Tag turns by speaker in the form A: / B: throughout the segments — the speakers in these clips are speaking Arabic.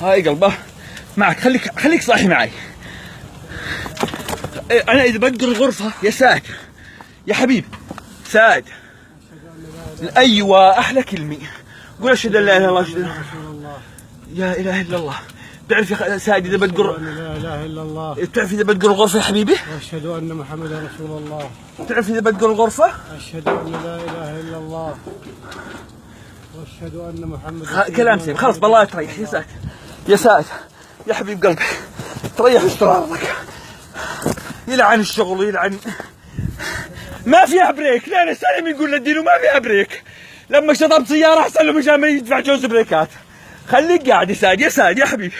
A: هاي قلبه معك، خليك صاحي معي. انا اذا بدر الغرفه يا سعد يا حبيب سعد، ايوه احلى كلمه، قول اشهد ان لا اله الا الله اشهد يا اله الا الله. تعرف يا سعد اذا بدر
B: لا اله الا الله،
A: تعرف اذا بدر الغرفه يا حبيبي؟
B: واشهد ان محمدا رسول الله.
A: تعرف اذا بدر الغرفه؟
B: اشهد ان لا اله الا الله، واشهد ان محمدا
A: كلام سيب خلاص بالله تريح يا سعد يا سعد يا حبيب قلبي، تريح استرارك. يلعن الشغل ويلعن ما فيها بريك. لا سلم يقول للدين وما فيها بريك. لما شطبت سياره احسن له مشان ما يدفع جوز بريكات. خليك قاعد يا سعد يا حبيبي.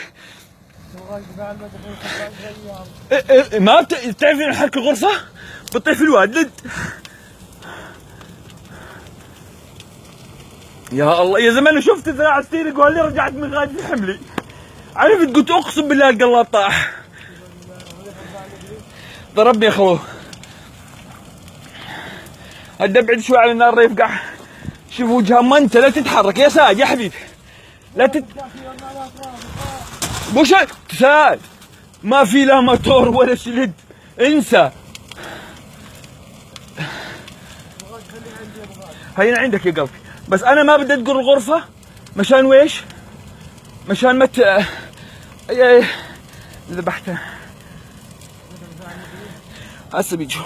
A: ما بتعرف نحرك الغرفه بتطيح في الواد لد. يا الله يا زمان شفت ذراع ستيرك وهاللي رجعت من غاية حملي. عرفت قلت اقسم بالله القلاب طاح. ضربني يا خلو. هدى ابعد شوي عن النار يفقع. شوف وجهها ما انت لا تتحرك يا سعد يا حبيبي. لا وش سعد ما في لا موتور ولا شلد انسى. هين عندك يا قلبي، بس انا ما بدي ادقر الغرفه مشان ويش؟ مشان ما ذبحته هسه بيجوا.